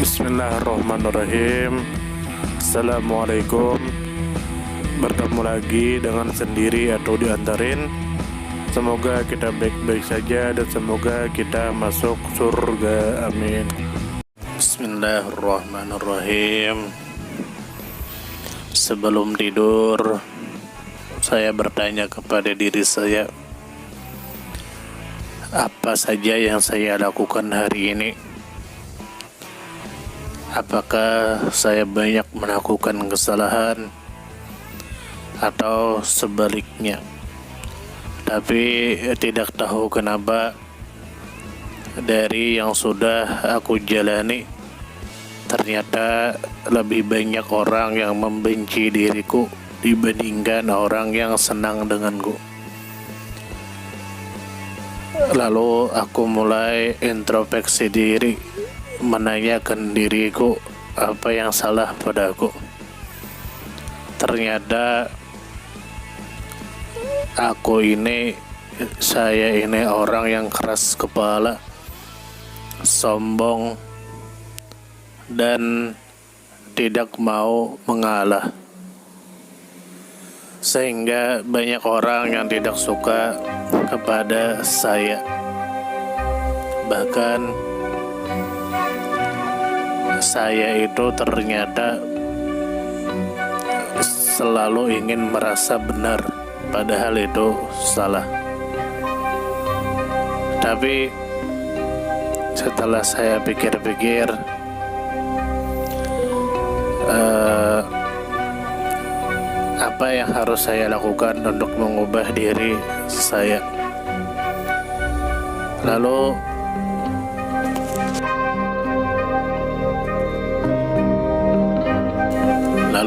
Bismillahirrahmanirrahim. Assalamualaikum. Bertemu lagi dengan sendiri atau diantarin. Semoga kita baik-baik saja dan semoga kita masuk surga. Amin. Bismillahirrahmanirrahim. Sebelum tidur, saya bertanya kepada diri saya, apa saja yang saya lakukan hari ini? Apakah saya banyak melakukan kesalahan atau sebaliknya? Tapi tidak tahu kenapa dari yang sudah aku jalani, ternyata lebih banyak orang yang membenci diriku dibandingkan orang yang senang denganku. Lalu aku mulai introspeksi diri, menanyakan diriku apa yang salah padaku. Ternyata saya ini orang yang keras kepala, sombong, dan tidak mau mengalah, sehingga banyak orang yang tidak suka kepada saya. Bahkan saya itu ternyata selalu ingin merasa benar, padahal itu salah. Tapi setelah saya pikir-pikir, apa yang harus saya lakukan untuk mengubah diri saya? Lalu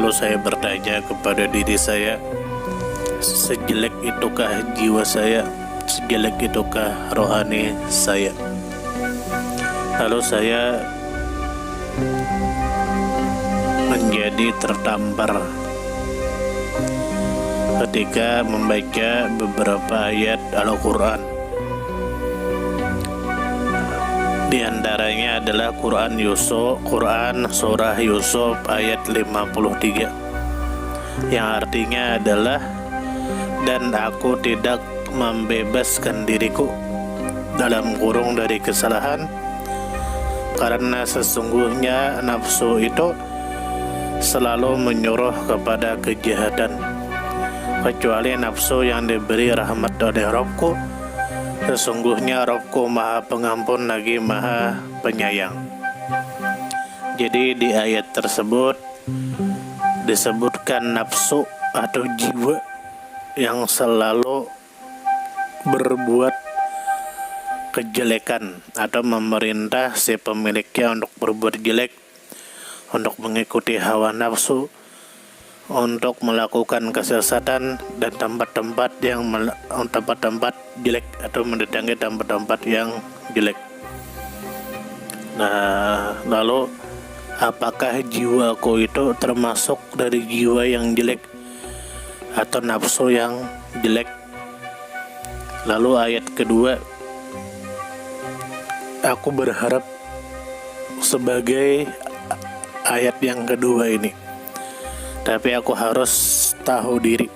saya bertanya kepada diri saya, sejelek itukah jiwa saya? Sejelek itukah rohani saya? Lalu saya menjadi tertampar ketika membaca beberapa ayat Al-Quran. Di antaranya adalah Quran surah Yusuf ayat 53, yang artinya adalah, dan aku tidak membebaskan diriku dalam kurung dari kesalahan, karena sesungguhnya nafsu itu selalu menyuruh kepada kejahatan, kecuali nafsu yang diberi rahmat oleh Rabbku. Sesungguhnya Rabbku Maha Pengampun lagi Maha Penyayang. Jadi di ayat tersebut disebutkan nafsu atau jiwa yang selalu berbuat kejelekan atau memerintah si pemiliknya untuk berbuat jelek, untuk mengikuti hawa nafsu, untuk melakukan kesesatan dan tempat-tempat jelek atau mendatangi tempat-tempat yang jelek. Nah, lalu apakah jiwaku itu termasuk dari jiwa yang jelek atau nafsu yang jelek? Lalu ayat kedua, aku berharap sebagai ayat yang kedua ini, tapi aku harus tahu diri.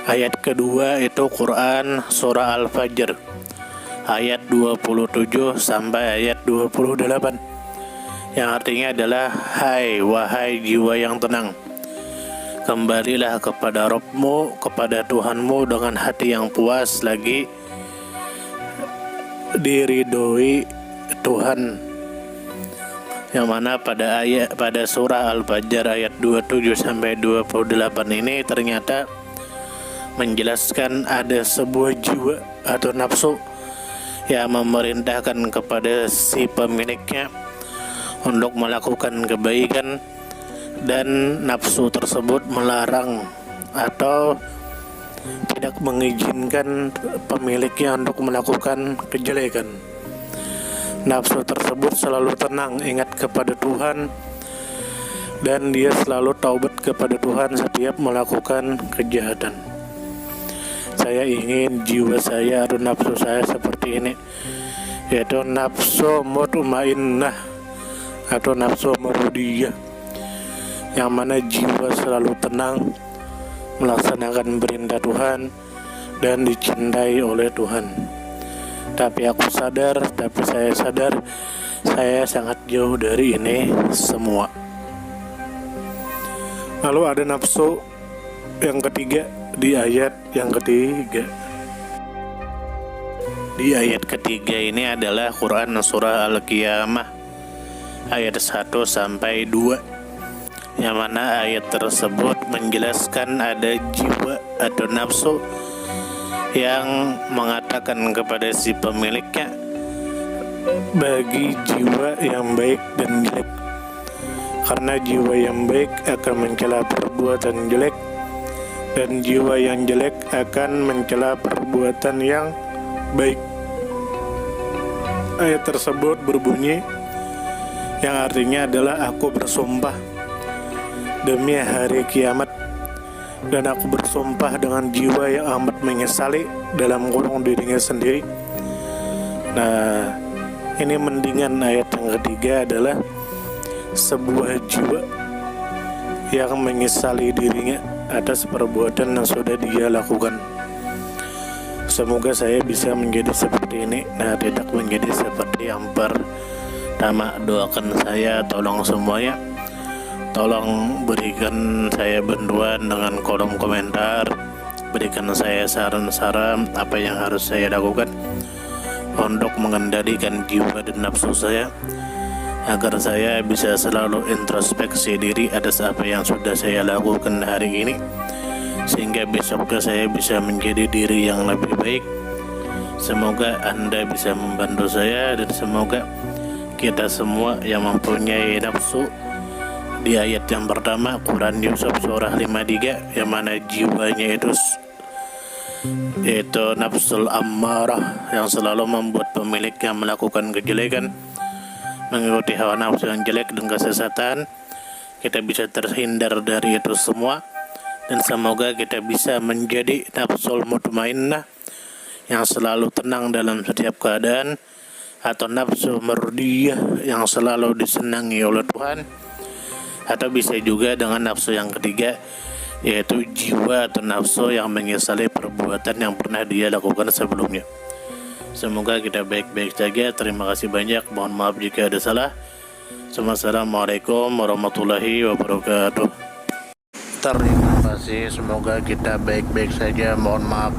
Ayat kedua itu Quran surah Al-Fajr ayat 27 sampai ayat 28, yang artinya adalah, wahai jiwa yang tenang, kembalilah kepada Rabbmu, kepada Tuhanmu dengan hati yang puas lagi diridhoi Tuhan. Yang mana pada surah Al-Fajr ayat 27 sampai 28 ini ternyata menjelaskan ada sebuah jiwa atau nafsu yang memerintahkan kepada si pemiliknya untuk melakukan kebaikan, dan nafsu tersebut melarang atau tidak mengizinkan pemiliknya untuk melakukan kejelekan. Nafsu tersebut selalu tenang, ingat kepada Tuhan, dan dia selalu taubat kepada Tuhan setiap melakukan kejahatan. Saya ingin jiwa saya atau nafsu saya seperti ini, yaitu nafsu mutmainnah, atau nafsu mardiyah, yang mana jiwa selalu tenang melaksanakan perintah Tuhan dan dicintai oleh Tuhan. Tapi saya sadar saya sangat jauh dari ini semua. Lalu ada nafsu yang ketiga di ayat yang ketiga. Di ayat ketiga ini adalah Quran surah Al-Qiyamah ayat 1 sampai 2, yang mana ayat tersebut menjelaskan ada jiwa atau nafsu yang mengatakan kepada si pemiliknya, bagi jiwa yang baik dan jelek, karena jiwa yang baik akan mencela perbuatan jelek dan jiwa yang jelek akan mencela perbuatan yang baik. Ayat tersebut berbunyi yang artinya adalah, aku bersumpah demi hari kiamat, dan aku bersumpah dengan jiwa yang amat menyesali dalam kurung dirinya sendiri. Nah, ini mendingan ayat yang ketiga adalah sebuah jiwa yang menyesali dirinya atas perbuatan yang sudah dia lakukan. Semoga saya bisa menjadi seperti ini, nah tidak menjadi seperti yang pertama. Doakan saya, tolong semuanya, tolong berikan saya bantuan dengan kolom komentar, berikan saya saran-saran apa yang harus saya lakukan untuk mengendalikan jiwa dan nafsu saya, agar saya bisa selalu introspeksi diri atas apa yang sudah saya lakukan hari ini, sehingga besoknya saya bisa menjadi diri yang lebih baik. Semoga Anda bisa membantu saya, dan semoga kita semua yang mempunyai nafsu di ayat yang pertama Quran Yusuf surah 53, yang mana jiwanya yaitu nafsul ammarah yang selalu membuat pemiliknya melakukan kejelekan, mengikuti hawa nafsu yang jelek dan kesesatan, kita bisa terhindar dari itu semua. Dan semoga kita bisa menjadi nafsul mutmainnah yang selalu tenang dalam setiap keadaan, atau nafsu mardiyah yang selalu disenangi oleh Tuhan, atau bisa juga dengan nafsu yang ketiga, yaitu jiwa atau nafsu yang menyesali perbuatan yang pernah dia lakukan sebelumnya. Semoga kita baik-baik saja. Terima kasih banyak, mohon maaf jika ada salah. Assalamualaikum warahmatullahi wabarakatuh. Terima kasih, semoga kita baik-baik saja, mohon maaf.